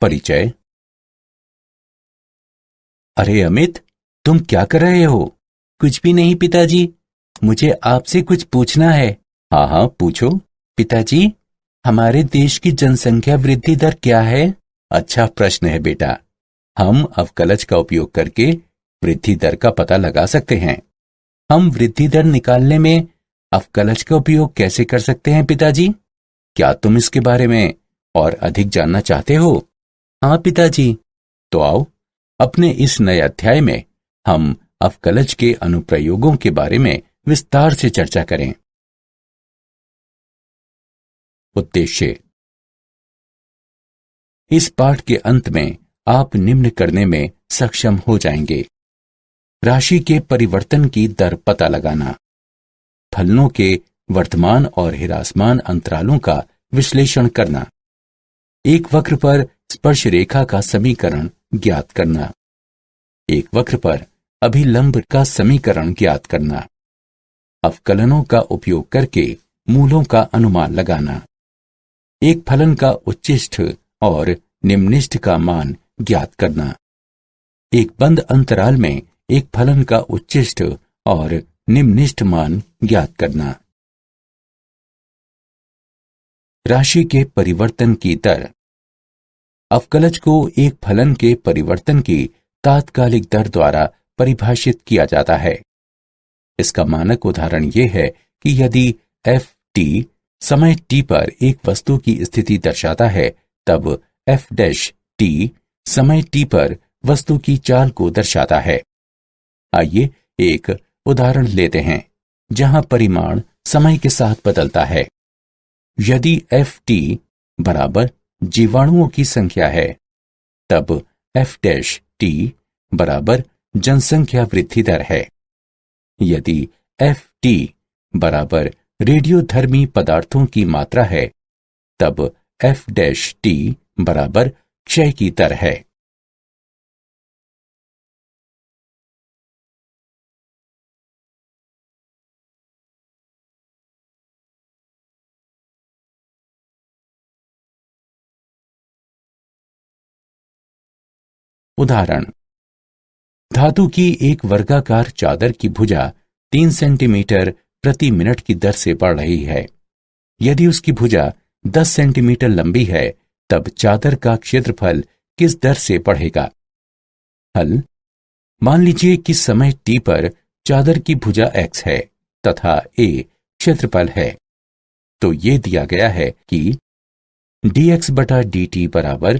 परिचय। अरे अमित, तुम क्या कर रहे हो? कुछ भी नहीं पिताजी, मुझे आपसे कुछ पूछना है। हाँ हाँ, पूछो। पिताजी, हमारे देश की जनसंख्या वृद्धि दर क्या है? अच्छा प्रश्न है बेटा। हम अवकलज का उपयोग करके वृद्धि दर का पता लगा सकते हैं। हम वृद्धि दर निकालने में अवकलज का उपयोग कैसे कर सकते हैं पिताजी? क्या तुम इसके बारे में और अधिक जानना चाहते हो? हाँ पिताजी। तो आओ, अपने इस नए अध्याय में हम अवकलज के अनुप्रयोगों के बारे में विस्तार से चर्चा करें। उद्देश्य। इस पाठ के अंत में आप निम्न करने में सक्षम हो जाएंगे। राशि के परिवर्तन की दर पता लगाना, फलनों के वर्तमान और ह्रासमान अंतरालों का विश्लेषण करना, एक वक्र पर स्पर्श रेखा का समीकरण ज्ञात करना, एक वक्र पर अभिलंब का समीकरण ज्ञात करना, अवकलनों का उपयोग करके मूलों का अनुमान लगाना, एक फलन का उच्चिष्ठ और निम्निष्ठ का मान ज्ञात करना, एक बंद अंतराल में एक फलन का उच्चिष्ठ और निम्निष्ठ मान ज्ञात करना। राशि के परिवर्तन की दर। अवकलज को एक फलन के परिवर्तन की तात्कालिक दर द्वारा परिभाषित किया जाता है। इसका मानक उदाहरण यह है कि यदि एफ टी समय t पर एक वस्तु की स्थिति दर्शाता है, तब एफ डैश टी समय t पर वस्तु की चाल को दर्शाता है। आइए एक उदाहरण लेते हैं जहां परिमाण समय के साथ बदलता है। यदि एफ टी बराबर जीवाणुओं की संख्या है, तब एफ डैश टी बराबर जनसंख्या वृद्धि दर है। यदि एफ टी बराबर रेडियोधर्मी पदार्थों की मात्रा है, तब एफ डैश टी बराबर क्षय की दर है। उदाहरण। धातु की एक वर्गाकार चादर की भुजा 3 सेंटीमीटर प्रति मिनट की दर से बढ़ रही है। यदि उसकी भुजा 10 सेंटीमीटर लंबी है, तब चादर का क्षेत्रफल किस दर से बढ़ेगा? हल। मान लीजिए कि समय t पर चादर की भुजा x है तथा a क्षेत्रफल है। तो ये दिया गया है कि dx बटा dt बराबर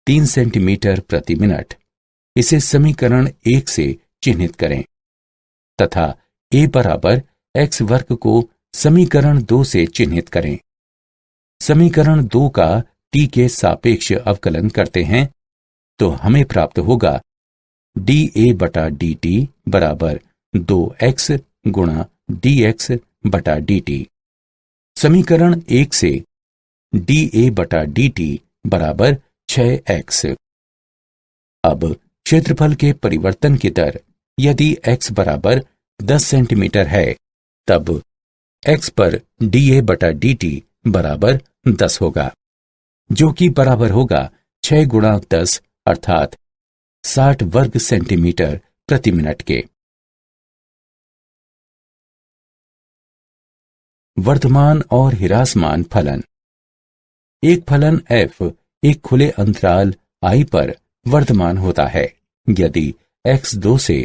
3 सेंटीमीटर प्रति मिनट। इसे समीकरण 1 से चिन्हित करें तथा a बराबर x वर्ग को समीकरण 2 से चिन्हित करें। समीकरण 2 का t के सापेक्ष अवकलन करते हैं तो हमें प्राप्त होगा dA बटा dt बराबर 2x गुणा dx बटा dt। समीकरण 1 से dA बटा dt बराबर 6x। अब क्षेत्रफल के परिवर्तन की दर। यदि x बराबर 10 सेंटीमीटर है, तब x पर dA बटा dt बराबर 10 होगा, जो कि बराबर होगा 6 गुणा 10 अर्थात 60 वर्ग सेंटीमीटर प्रति मिनट के। वर्धमान और ह्रासमान फलन। एक फलन f एक खुले अंतराल I पर वर्धमान होता है। यदि x2 से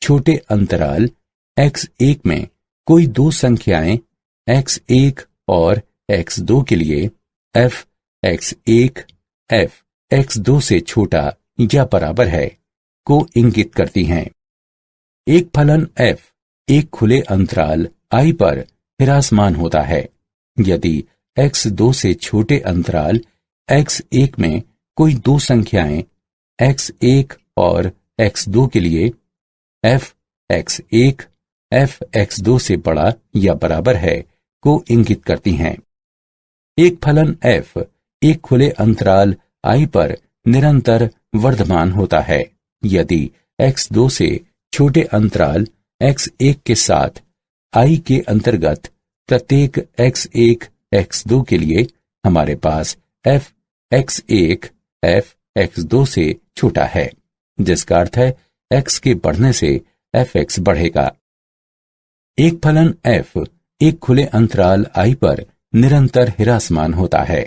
छोटे अंतराल x1 में कोई दो संख्याएं x1 और x2 के लिए f x1 f x2 से छोटा या बराबर है को इंगित करती हैं। एक फलन f एक खुले अंतराल I पर ह्रासमान होता है। यदि x2 से छोटे अंतराल x1 में कोई दो संख्याएं x1 और x2 के लिए f x1 f x2 से बड़ा या बराबर है को इंगित करती हैं। एक फलन f एक खुले अंतराल I पर निरंतर वर्धमान होता है। यदि x2 से छोटे अंतराल x1 के साथ I के अंतर्गत प्रत्येक x1 x2 के लिए हमारे पास f x1 f x2 से छोटा है, जिसका अर्थ है x के बढ़ने से fx बढ़ेगा। एक फलन f एक खुले अंतराल I पर निरंतर ह्रासमान होता है।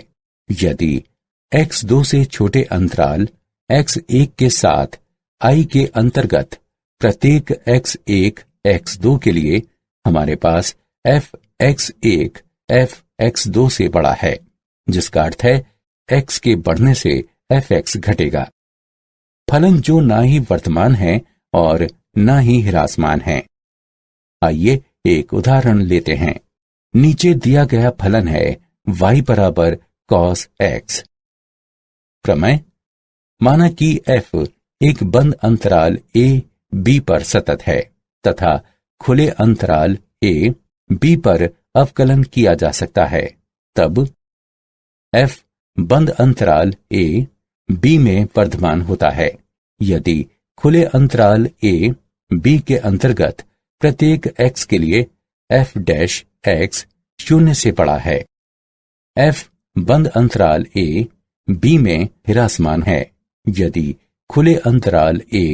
यदि x2 से छोटे अंतराल x1 के साथ I के अंतर्गत प्रत्येक x1 x2 के लिए हमारे पास fx1 fx2 से बड़ा है, जिसका अर्थ है x के बढ़ने से fx घटेगा। फलन जो ना ही वर्तमान है और ना ही ह्रासमान है। आइए एक उदाहरण लेते हैं। नीचे दिया गया फलन है y बराबर cos x। प्रमेय: माना कि f एक बंद अंतराल a b पर सतत है तथा खुले अंतराल a b पर अवकलन किया जा सकता है, तब f बंद अंतराल a b में वर्धमान होता है यदि खुले अंतराल a b के अंतर्गत प्रत्येक x के लिए f डैश x 0 से बड़ा है। f बंद अंतराल a b में ह्रासमान है यदि खुले अंतराल a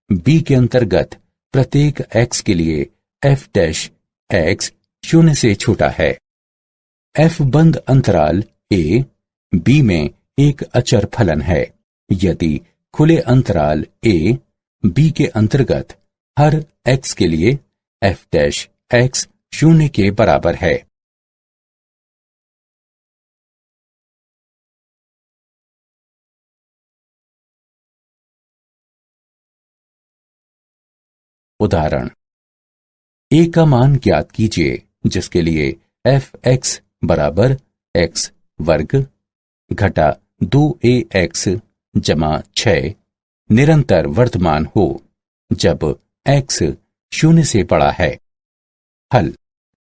b के अंतर्गत प्रत्येक x के लिए f डैश x 0 से छोटा है। f बंद अंतराल a b में एक अचर फलन है यदि खुले अंतराल a b के अंतर्गत हर x के लिए f डैश x 0 के बराबर है। उदाहरण: a का मान ज्ञात कीजिए जिसके लिए fx बराबर x वर्ग घटा 2ax जमा 6 निरंतर वर्तमान हो जब x 0 से बड़ा है। हल: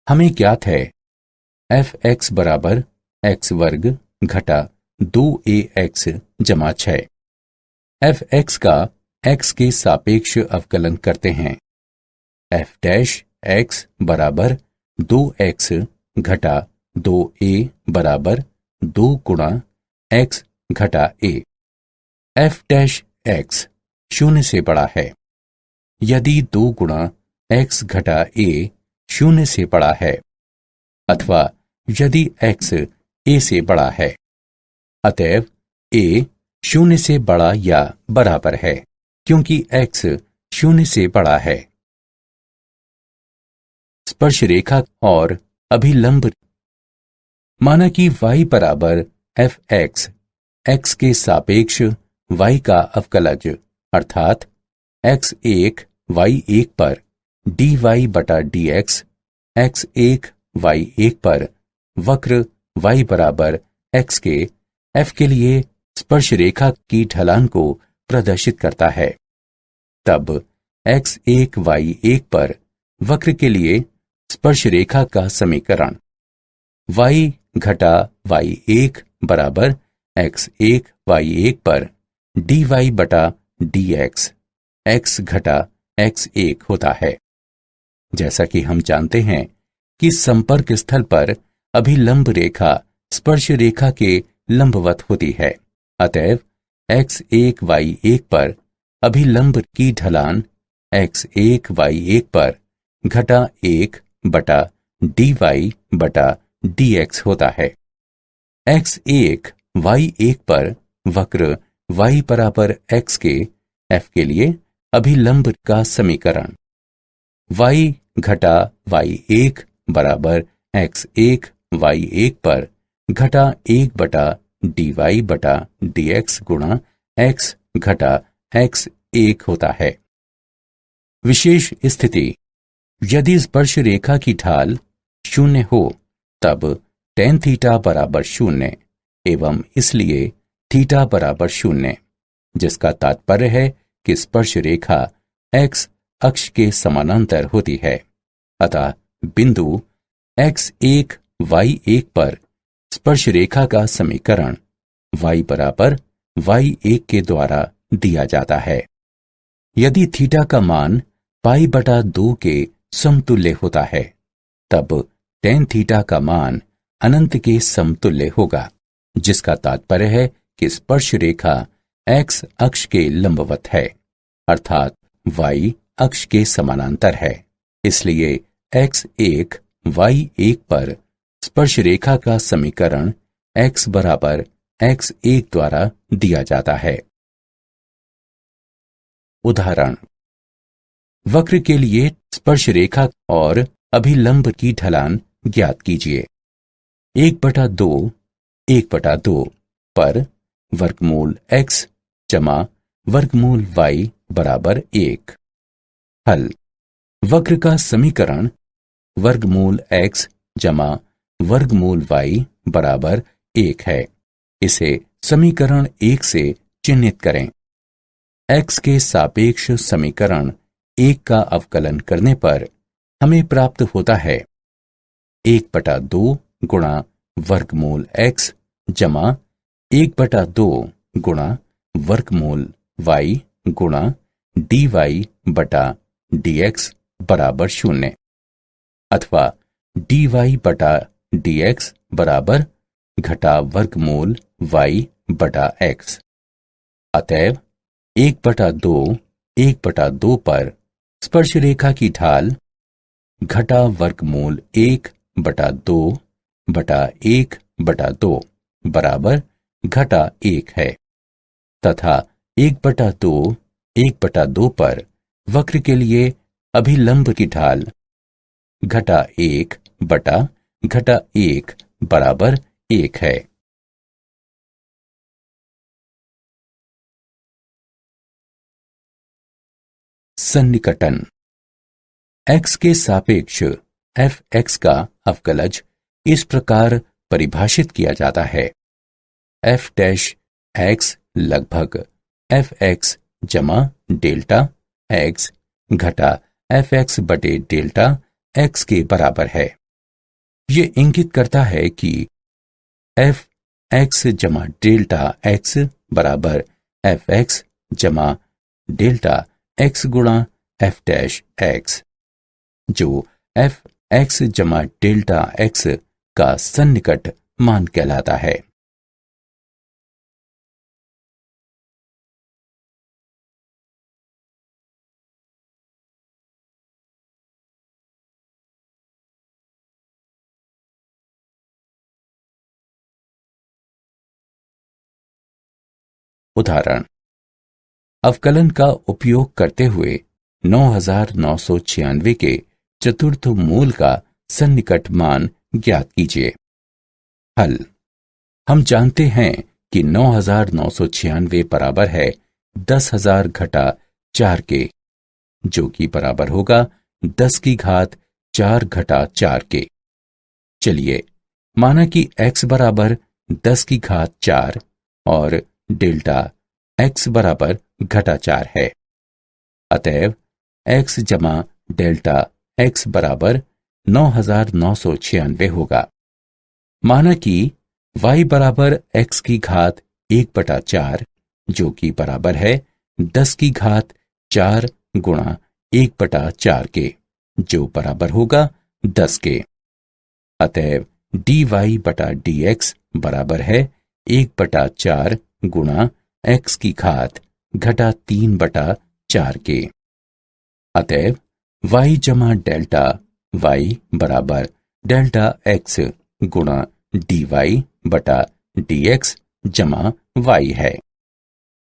हमें ज्ञात है fx बराबर x वर्ग घटा 2ax जमा 6। fx का x के सापेक्ष अवकलन करते हैं। f डैश x बराबर 2x घटा 2a बराबर 2 गुणा x घटा a। f डैश x 0 से बड़ा है यदि 2 गुणा x घटा a 0 से बड़ा है अथवा यदि x a से बड़ा है। अतएव a 0 से बड़ा या बराबर है क्योंकि x 0 से बड़ा है। स्पर्श रेखा और अभिलंब। माना कि y बराबर fx x के सापेक्ष y का अवकलज अर्थात x1 y1 पर dy बटा dx x1 y1 पर वक्र y बराबर x के f के लिए स्पर्श रेखा की ढलान को प्रदर्शित करता है, तब x1 y1 पर वक्र के लिए स्पर्श रेखा का समीकरण y घटा y1 बराबर x1 y1 पर dy बटा dx x घटा x1 होता है। जैसा कि हम जानते हैं कि संपर्क स्थल पर अभिलंब रेखा स्पर्श रेखा के लंबवत होती है, अतएव x1 y1 पर अभिलंब की ढलान x1 y1 पर घटा 1 बटा dy बटा dx होता है। x1 y1 पर वक्र y बराबर x के f के लिए अभिलंब का समीकरण y घटा y1 बराबर x1 y1 पर घटा 1 बटा dy बटा dx गुणा x घटा x1 होता है। विशेष स्थिति: यदि स्पर्श रेखा की ढाल 0 हो तब tan थीटा बराबर 0 एवं इसलिए थीटा बराबर 0, जिसका तात्पर्य है कि स्पर्श रेखा x अक्ष के समानांतर होती है। अतः बिंदु x1 y1 पर स्पर्श रेखा का समीकरण y बराबर y1 के द्वारा दिया जाता है। यदि थीटा का मान पाई बटा 2 के समतुल्य होता है तब tan थीटा का मान अनंत के समतुल्य होगा, जिसका तात्पर्य है कि स्पर्श रेखा एक्स अक्ष के लंबवत है, अर्थात वाई अक्ष के समानांतर है। इसलिए x1 y1 पर स्पर्श रेखा का समीकरण x बराबर x1 द्वारा दिया जाता है। उदाहरण, वक्र के लिए स्पर्श रेखा और अभिलंब की ढलान ज्ञात कीजिए। 1/2 पर वर्गमूल x जमा वर्गमूल y बराबर 1। हल, वक्र का समीकरण वर्गमूल x जमा वर्गमूल y बराबर 1 है। इसे समीकरण 1 से चिह्नित करें। x के सापेक्ष समीकरण 1 का अवकलन करने पर हमें प्राप्त होता है 1/2 गुणा वर्गमूल x जमा 1/2 गुणा वर्गमूल y गुणा dy बटा dx बराबर 0, अथवा dy बटा dx बराबर घटा वर्गमूल y बटा x। अतएव 1/2 पर स्पर्श रेखा की ढाल घटा वर्गमूल 1/2 बटा 1/2 बराबर घटा 1 है, तथा 1/2 पर वक्र के लिए अभिलंब की ढाल घटा 1 बटा घटा 1 बराबर 1 है। सन्निकटन, x के सापेक्ष fx का अवकलज इस प्रकार परिभाषित किया जाता है। f डैश x लगभग fx जमा डेल्टा x घटा fx बटे डेल्टा x के बराबर है। ये इंगित करता है कि fx जमा डेल्टा x बराबर fx जमा डेल्टा x गुणा f डैश x, जो fx जमा डेल्टा x का सन्निकट मान कहलाता है। उदाहरण, अवकलन का उपयोग करते हुए 9996 के चतुर्थ मूल का सन्निकट मान ज्ञात कीजिए। हल, हम जानते हैं कि 9996 बराबर है 10,000 घटा 4 के, जो कि बराबर होगा 10 की घात 4 घटा 4 के। चलिए माना कि x बराबर 10 की घात 4 और डेल्टा x बराबर घटा 4 है। अतएव x जमा डेल्टा x बराबर 9996 होगा। माना कि y बराबर x की घात 1/4, जो कि बराबर है 10 की घात 4 गुणा 1/4 के, जो बराबर होगा 10 के। अतएव dy बटा dx बराबर है 1/4 गुणा x की घात घटा 3/4 के। अतएव y जमा डेल्टा y बराबर डेल्टा x गुणा dy बटा dx जमा y है।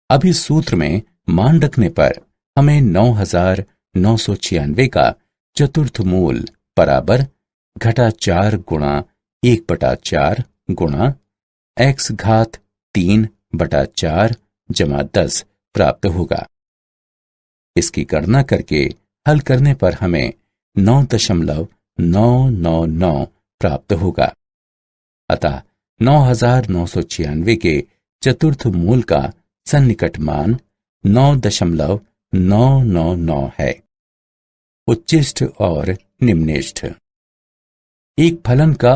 अब इस सूत्र में मान रखने पर हमें 9996 का चतुर्थ मूल बराबर घटा 4 गुणा 1/4 गुणा x घात 3/4 जमा 10 प्राप्त होगा। इसकी गणना करके हल करने पर हमें 9.999 प्राप्त होगा। अतः 9996 के चतुर्थ मूल का सन्निकट मान 9.999 है। उच्चिष्ट और निम्निष्ठ। एक फलन का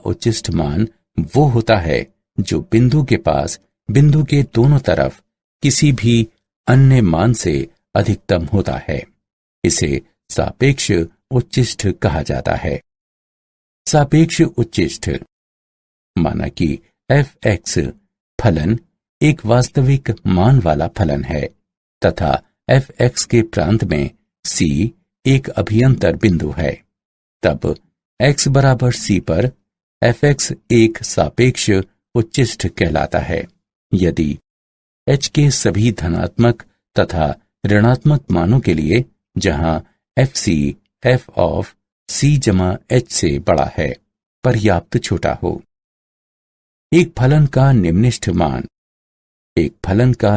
उच्चिष्ट मान वो होता है जो बिंदु के पास बिंदु के दोनों तरफ किसी भी अन्य मान से अधिकतम होता है। इसे सापेक्ष उच्चिष्ट कहा जाता है। सापेक्ष उच्चिष्ट, माना कि fx फलन एक वास्तविक मान वाला फलन है तथा f(x) के प्रांत में c एक अभियंतर बिंदु है, तब x बराबर c पर f(x) एक सापेक्ष उच्चिष्ट कहलाता है। यदि h के सभी धनात्मक तथा ऋणात्मक मानों के लिए जहां fc f ऑफ c जमा h से बड़ा है पर्याप्त छोटा हो। एक फलन का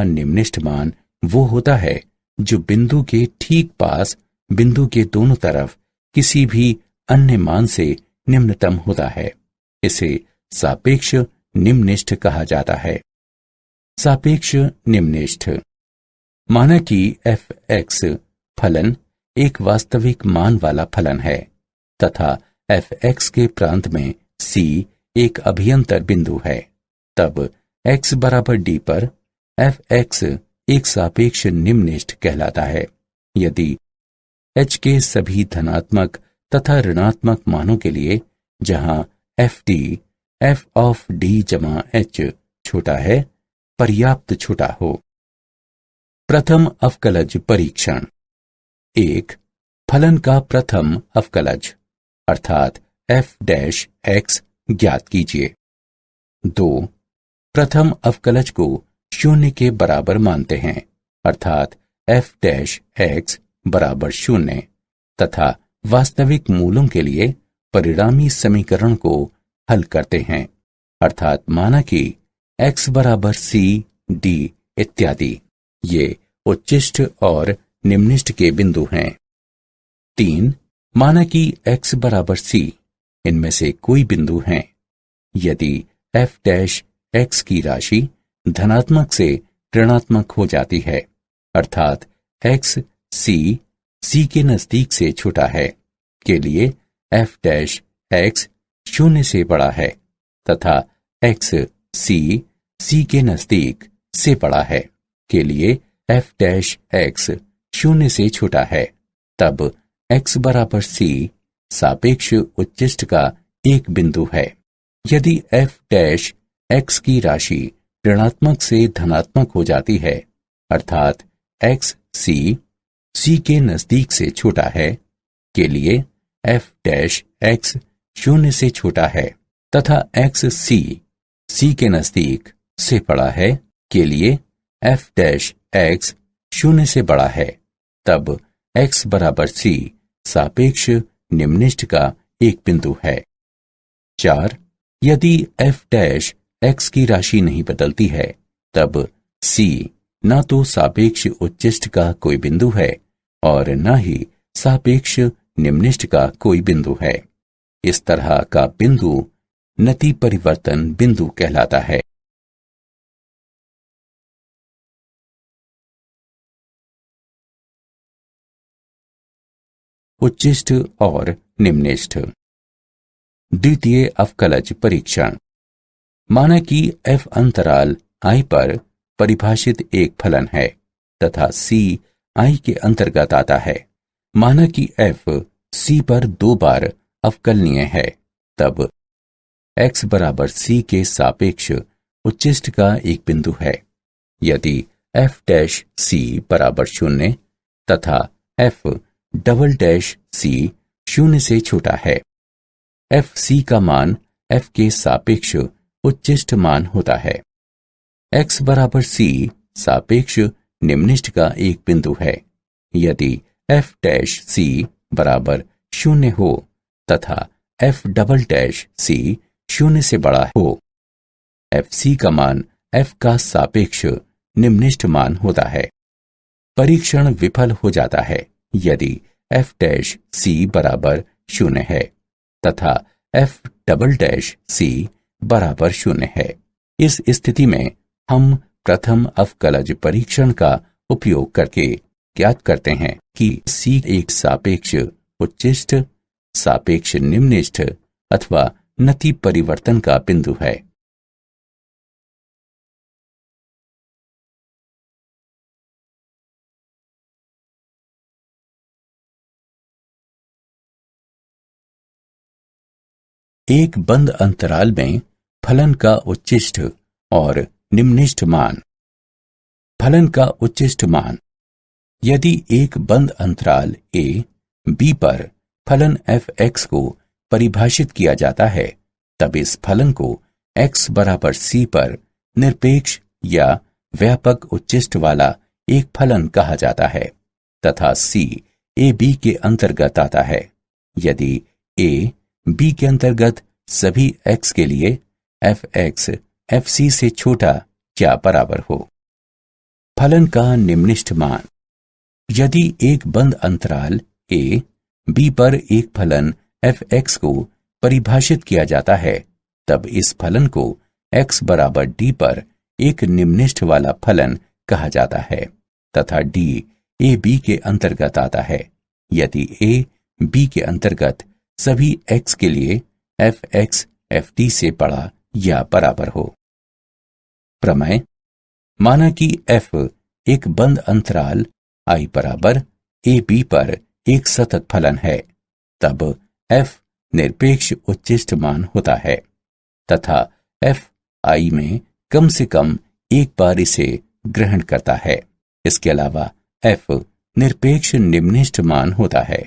निम्निष्ठ मान वो होता है जो बिंदु के ठीक पास बिंदु के दोनों तरफ किसी भी अन्य मान से निम्नतम होता है। इसे सापेक्ष निम्निष्ठ कहा जाता है। सापेक्ष निम्निष्ठ माना कि f(x) फलन एक वास्तविक मान वाला फलन है तथा f(x) के प्रांत में c एक अभियंतर बिंदु है, तब x बराबर d पर f(x) एक सापेक्ष निम्निष्ठ कहलाता है। यदि h के सभी धनात्मक तथा ऋणात्मक मानों के लिए जहां ft f ऑफ d जमा h छोटा है पर्याप्त छोटा हो। प्रथम अवकलज परीक्षण। 1. फलन का प्रथम अवकलज अर्थात f'(x) ज्ञात कीजिए। 2. प्रथम अवकलज को शून्य के बराबर मानते हैं अर्थात f'(x) बराबर 0 तथा वास्तविक मूलों के लिए परिणामी समीकरण को हल करते हैं अर्थात माना कि x बराबर c d इत्यादि ये उच्चिष्ट और निम्निष्ठ के बिंदु हैं। 3. माना कि x बराबर c इनमें से कोई बिंदु हैं। यदि f'(x) की राशि धनात्मक से ऋणात्मक हो जाती है अर्थात x c के नजदीक से छोटा है के लिए f'(x) 0 से बड़ा है तथा x c के नजदीक से बड़ा है के लिए f'(x) 0 से छोटा है, तब x बराबर c सापेक्ष उच्चिष्ट का एक बिंदु है। यदि f'(x) की राशि ऋणात्मक से धनात्मक हो जाती है अर्थात x c के नजदीक से छोटा है के लिए f'(x) 0 से छोटा है तथा x c के नजदीक से बड़ा है के लिए f'(x) 0 से बड़ा है, तब x बराबर c सापेक्ष निम्निष्ठ का एक बिंदु है। 4. यदि f'(x) की राशि नहीं बदलती है तब c न तो सापेक्ष उच्चिष्ट का कोई बिंदु है और न ही सापेक्ष निम्निष्ठ का कोई बिंदु है। इस तरह का बिंदु नति परिवर्तन बिंदु कहलाता है। उच्चिष्ट और निम्निष्ठ। द्वितीय अवकलज परीक्षण। माना कि f अंतराल i पर परिभाषित एक फलन है तथा c i के अंतर्गत आता है। माना कि f c पर 2 बार अवकलनीय है, तब x बराबर c के सापेक्ष उच्चिष्ट का एक बिंदु है। यदि f'(c) बराबर 0 तथा f'(c) 0 से छोटा है, fc का मान f के सापेक्ष उच्चिष्ट मान होता है। x बराबर c सापेक्ष निम्निष्ठ का एक बिंदु है। यदि f'(c) बराबर 0 हो तथा f'(c) 0 से बड़ा हो, fc का मान f का सापेक्ष निम्निष्ठ मान होता है। परीक्षण विफल हो जाता है यदि f'(c) बराबर 0 है तथा f'(c) बराबर 0 है। इस स्थिति में हम प्रथम अवकलज परीक्षण का उपयोग करके ज्ञात करते हैं कि c एक सापेक्ष उच्चिष्ट, सापेक्ष निम्निष्ठ अथवा नति परिवर्तन का बिंदु है। एक बंद अंतराल में फलन का उच्चिष्ट और निम्निष्ठ मान। फलन का उच्चिष्ट मान। यदि एक बंद अंतराल a b पर फलन f(x) को परिभाषित किया जाता है, तब इस फलन को x बराबर c पर निरपेक्ष या व्यापक उच्चिष्ट वाला एक फलन कहा जाता है तथा c a b के अंतर्गत आता है यदि a b के अंतर्गत सभी x के लिए f(x) fc से छोटा या बराबर हो। फलन का निम्निष्ठ मान। यदि एक बंद अंतराल a b पर एक फलन f(x) को परिभाषित किया जाता है, तब इस फलन को x बराबर d पर एक निम्निष्ठ वाला फलन कहा जाता है तथा d a b के अंतर्गत आता है यदि a b के अंतर्गत सभी x के लिए f(x) ft से बड़ा या बराबर हो। प्रमेय। माना कि f एक बंद अंतराल I बराबर a b पर एक सतत फलन है, तब f निरपेक्ष उच्चिष्ट मान होता है तथा f I में कम से कम एक बार इसे ग्रहण करता है। इसके अलावा f निरपेक्ष निम्निष्ठ मान होता है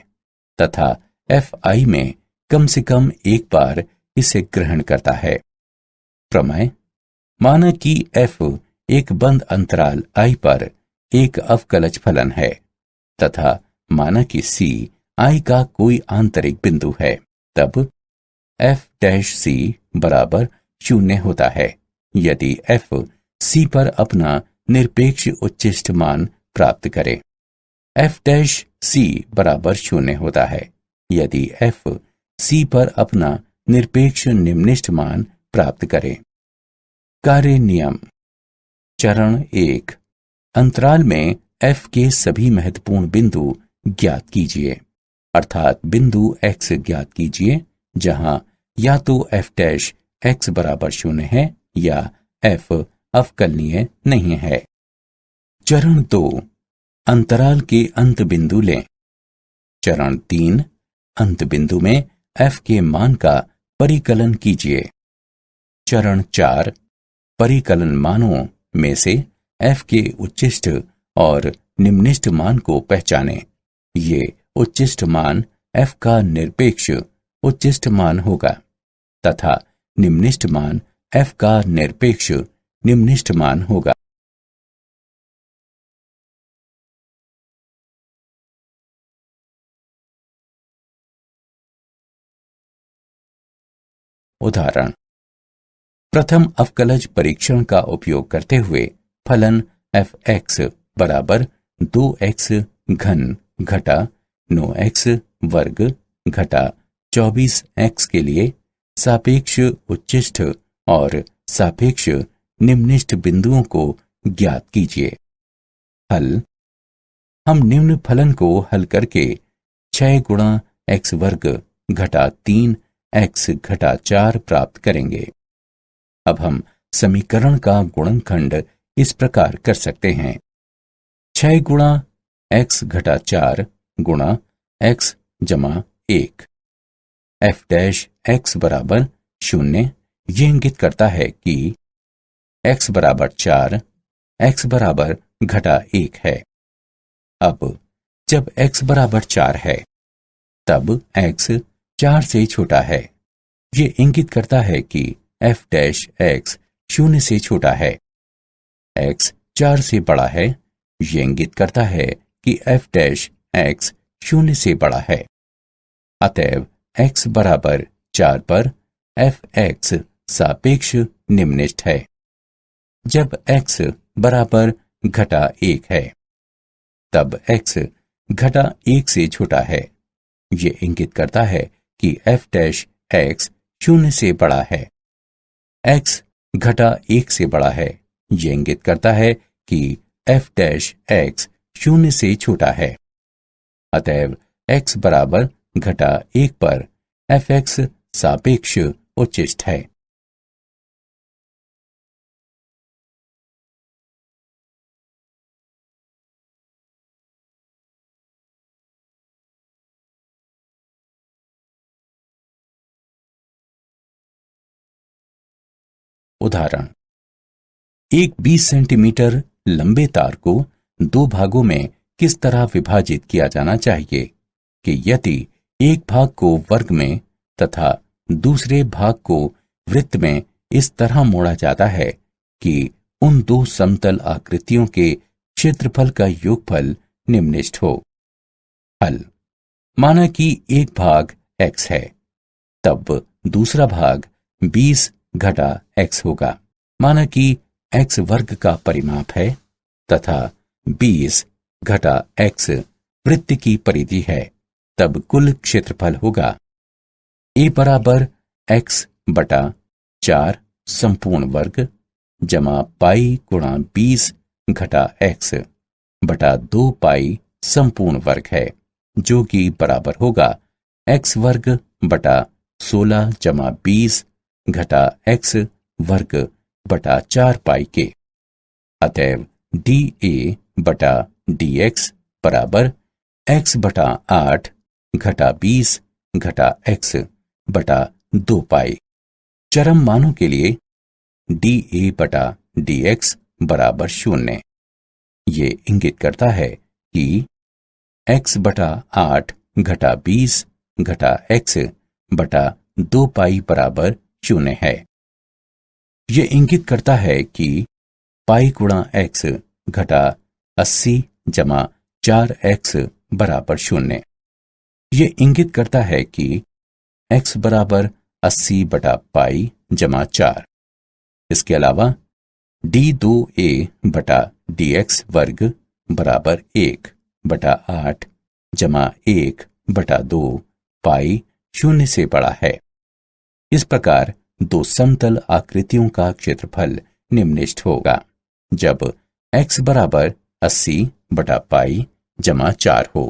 तथा f I में कम से कम एक बार इसे ग्रहण करता है। प्रमेय। माना कि f एक बंद अंतराल I पर एक अवकलज फलन है तथा माना कि c I का कोई आंतरिक बिंदु है, तब f' बराबर 0 होता है यदि f c पर अपना निरपेक्ष उच्चिष्ट मान प्राप्त करे। f' बराबर 0 होता है यदि f c पर अपना निरपेक्ष निम्निष्ठ मान प्राप्त करे। कार्य नियम। चरण 1। अंतराल में f के सभी महत्वपूर्ण बिंदु ज्ञात कीजिए, अर्थात बिंदु x ज्ञात कीजिए जहां या तो f' बराबर 0 है या f अवकलनीय नहीं है। चरण 2। अंतराल के अंत बिंदु लें। चरण 3। अंत बिंदु में f के मान का परिकलन कीजिए। चरण 4। परिकलन मानों में से f के उच्चिष्ट और निम्निष्ठ मान को पहचानें। ये उच्चिष्ट मान f का निरपेक्ष उच्चिष्ट मान होगा तथा निम्निष्ठ मान f का निरपेक्ष निम्निष्ठ मान होगा। उदाहरण। प्रथम अवकलज परीक्षण का उपयोग करते हुए फलन f(x) बराबर 2x घन घटा 9x वर्ग घटा 24x के लिए सापेक्ष उच्चिष्ट और सापेक्ष निम्निष्ठ बिंदुओं को ज्ञात कीजिए। हल। हम निम्न फलन को हल करके 6 गुणा x वर्ग घटा 3x घटा 4 प्राप्त करेंगे। अब हम समीकरण का गुणनखंड इस प्रकार कर सकते हैं। 6 गुणा x घटा 4 गुणा x जमा 1। f' बराबर 0 ये इंगित करता है कि x बराबर 4 x बराबर घटा 1 है। अब जब x बराबर 4 है तब x 4 से छोटा है। ये इंगित करता है कि f' 0 से छोटा है। x 4 से बड़ा है। ये इंगित करता है कि f' 0 से बड़ा है। अतएव x बराबर 4 पर f(x) सापेक्ष निम्निष्ठ है। जब x बराबर घटा 1 है तब x घटा 1 से छोटा है। ये इंगित करता है कि f' 0 से बड़ा है। x घटा 1 से बड़ा है। ये इंगित करता है कि f' 0 से छोटा है। अतएव x बराबर घटा 1 पर f(x) सापेक्ष उच्चिष्ट है। उदाहरण। एक 20 सेंटीमीटर लंबे तार को दो भागों में किस तरह विभाजित किया जाना चाहिए कि यदि एक भाग को वर्ग में तथा दूसरे भाग को वृत्त में इस तरह मोड़ा जाता है कि उन दो समतल आकृतियों के क्षेत्रफल का योगफल निम्नलिखित हो। हल। माना कि एक भाग x है, तब दूसरा भाग 20 घटा x होगा। माना कि x वर्ग का परिमाप है तथा 20 घटा x वृत्त की परिधि है, तब कुल क्षेत्रफल होगा a बराबर x बटा 4 संपूर्ण वर्ग जमा पाई गुणा 20 घटा x बटा 2 पाई संपूर्ण वर्ग है, जो कि बराबर होगा x वर्ग बटा 16 जमा 20 घटा x वर्ग बटा 4 पाई के। अतएव dA बटा dx बराबर x बटा 8 घटा 20 घटा x बटा 2 पाई। चरम मानों के लिए dA बटा dx बराबर 0। ये इंगित करता है कि x बटा 8 घटा 20 घटा x बटा 2 पाई बराबर 0 है। ये इंगित करता है कि पाई गुणा x घटा 80 जमा 4x बराबर 0। ये इंगित करता है कि x बराबर 80 बटा पाई जमा 4। इसके अलावा d2a बटा dx वर्ग बराबर 1 बटा 8 जमा 1 बटा 2 पाई 0 से बड़ा है। इस प्रकार दो समतल आकृतियों का क्षेत्रफल निम्नलिखित होगा जब x बराबर 80 बटा पाई जमा 4 हो।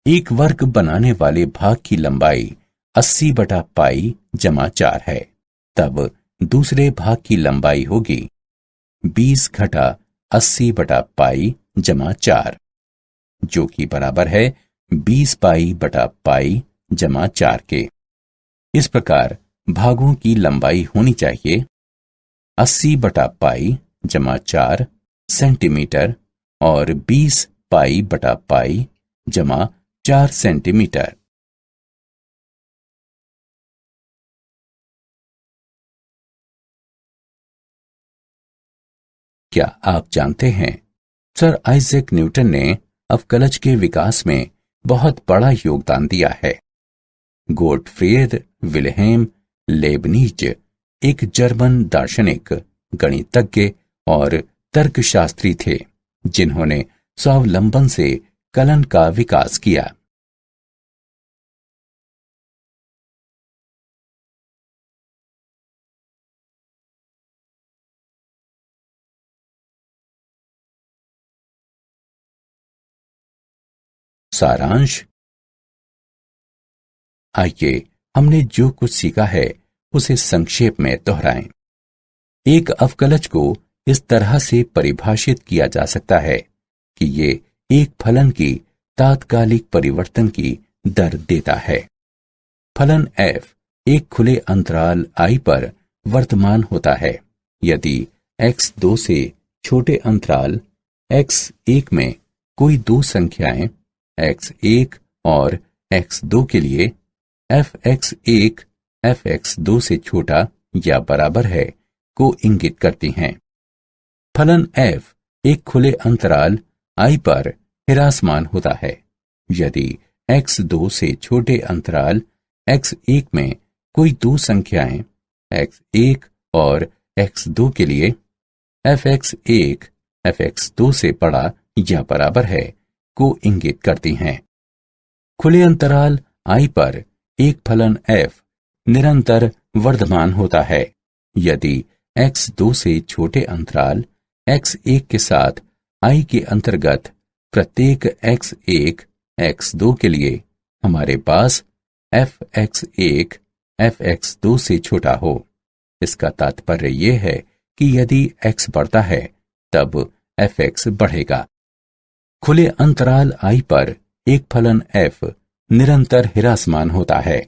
एक वर्ग बनाने वाले भाग की लंबाई 80 बटा पाई जमा 4 है, तब दूसरे भाग की लंबाई होगी 20 घटा 80 बटा पाई जमा 4, जो कि बराबर है 20 पाई बटा पाई जमा 4 के। इस प्रकार भागों की लंबाई होनी चाहिए 80 बटा पाई जमा 4 सेंटीमीटर और 20 पाई बटा पाई जमा 4 सेंटीमीटर। क्या आप जानते हैं, सर आइजैक न्यूटन ने अवकलज के विकास में बहुत बड़ा योगदान दिया है। गोटफ्रीड विल्हेम लेबनिज एक जर्मन दार्शनिक, गणितज्ञ और तर्कशास्त्री थे, जिन्होंने स्वावलंबन से कलन का विकास किया। सारांश। आइए हमने जो कुछ सीखा है उसे संक्षेप में दोहराएं। एक अवकलज को इस तरह से परिभाषित किया जा सकता है कि ये एक फलन की तात्कालिक परिवर्तन की दर देता है। फलन f एक खुले अंतराल I पर वर्तमान होता है यदि x2 से छोटे अंतराल x1 में कोई दो संख्याएं x1 और x2 के लिए fx1 fx2 से छोटा या बराबर है को इंगित करती हैं। फलन f एक खुले अंतराल I पर हिरासमान होता है यदि x2 से छोटे अंतराल x1 में कोई दो संख्याएं x1 और x2 के लिए fx1 fx2 से बड़ा या बराबर है को इंगित करती हैं। खुले अंतराल I पर एक फलन f निरंतर वर्धमान होता है यदि x2 से छोटे अंतराल x1 के साथ I के अंतर्गत प्रत्येक x1 x2 के लिए हमारे पास fx1 fx2 से छोटा हो। इसका तात्पर्य यह है कि यदि x बढ़ता है तब fx बढ़ेगा। खुले अंतराल I पर एक फलन f निरंतर हिरासमान होता है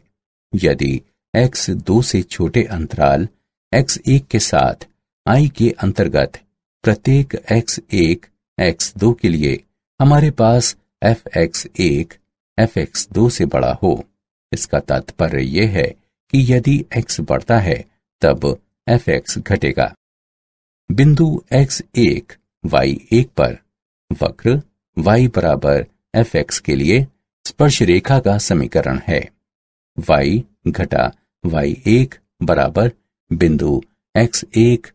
यदि x2 से छोटे अंतराल x1 के साथ I के अंतर्गत प्रत्येक x1 x2 के लिए हमारे पास fx1 fx2 से बड़ा हो। इसका तात्पर्य यह है कि यदि x बढ़ता है तब fx घटेगा। बिंदु x1 y1 पर वक्र y बराबर fx के लिए स्पर्श रेखा का समीकरण है। y घटा y1 बराबर बिंदु x1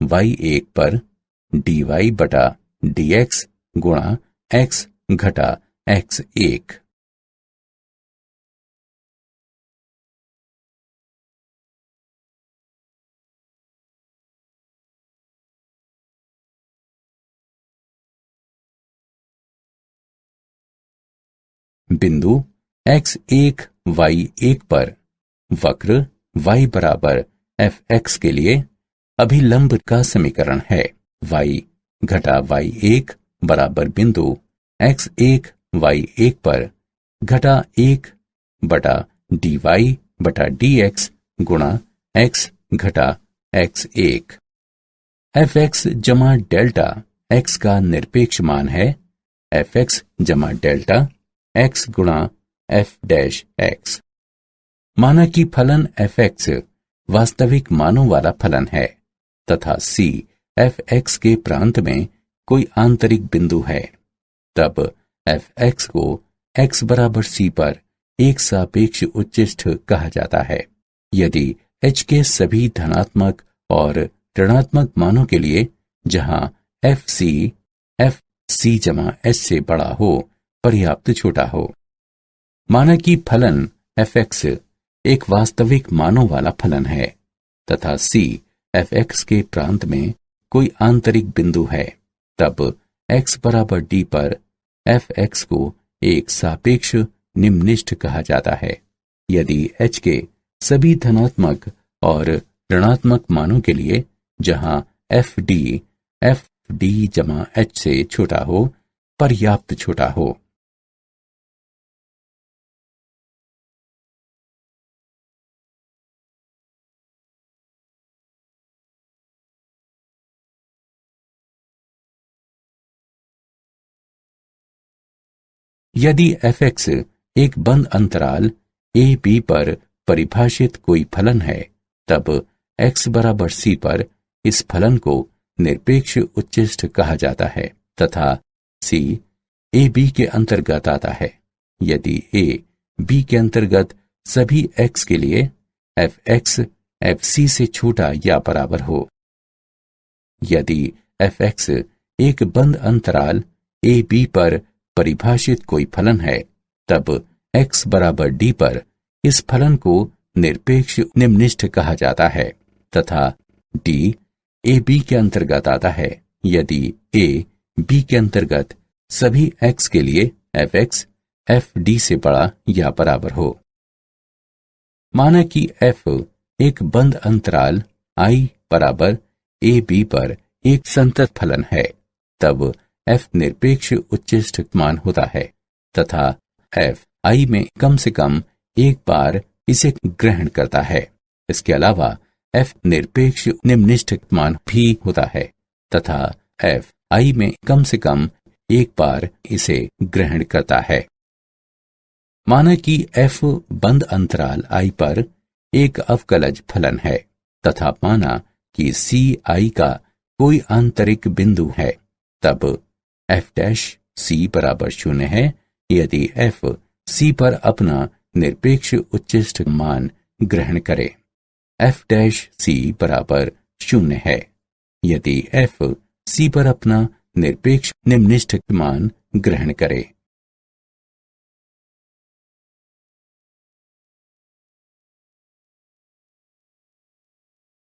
y1 पर dy बटा dx गुणा x घटा x1। बिंदु x1 y1 पर वक्र y बराबर fx के लिए अभिलंब का समीकरण है। y घटा y1 बराबर बिंदु x1 y1 पर घटा 1 बटा dy बटा dx गुणा x घटा x1। fx जमा डेल्टा x का निरपेक्ष मान है fx जमा डेल्टा x गुणा f डैश x। माना कि फलन fx वास्तविक मानों वाला फलन है तथा c fx के प्रांत में कोई आंतरिक बिंदु है, तब fx को x बराबर c पर एक सापेक्ष उच्चिष्ठ कहा जाता है। यदि h के सभी धनात्मक और ऋणात्मक मानों के लिए जहां fc जमा h से बड़ा हो पर्याप्त छोटा हो। माना कि फलन fx एक वास्तविक मानों वाला फलन है तथा c fx के प्रांत में कोई आंतरिक बिंदु है, तब x बराबर d पर fx को एक सापेक्ष निम्निष्ठ कहा जाता है। यदि h के सभी धनात्मक और ऋणात्मक मानों के लिए जहां fd जमा h से छोटा हो पर्याप्त छोटा हो। यदि fx एक बंद अंतराल a b पर परिभाषित कोई फलन है, तब x बराबर c पर इस फलन को निरपेक्ष उच्चिष्ठ कहा जाता है तथा c a b के अंतर्गत आता है। यदि a b के अंतर्गत सभी x के लिए fx fc से छोटा या बराबर हो। यदि fx एक बंद अंतराल a b पर परिभाषित कोई फलन है, तब x बराबर d पर इस फलन को निरपेक्ष निम्निष्ठ कहा जाता है तथा d a b के अंतर्गत आता है। यदि a b के अंतर्गत सभी x के लिए fx fd से बड़ा या बराबर हो। माना कि f एक बंद अंतराल I बराबर a b पर एक संतत फलन है, तब f निरपेक्ष उच्चिष्ठ मान होता है तथा f I में कम से कम एक बार इसे ग्रहण करता है। इसके अलावा f निरपेक्ष निम्निष्ठ मान भी होता है तथा f I में कम से कम एक बार इसे ग्रहण करता है। माना कि f बंद अंतराल I पर एक अवकलज फलन है तथा माना कि c I का कोई आंतरिक बिंदु है, तब f डैश c बराबर 0 है यदि f c पर अपना निरपेक्ष उच्चिष्ठ मान ग्रहण करे। f डैश c बराबर 0 है यदि f c पर अपना निरपेक्ष निम्निष्ठ मान ग्रहण करे।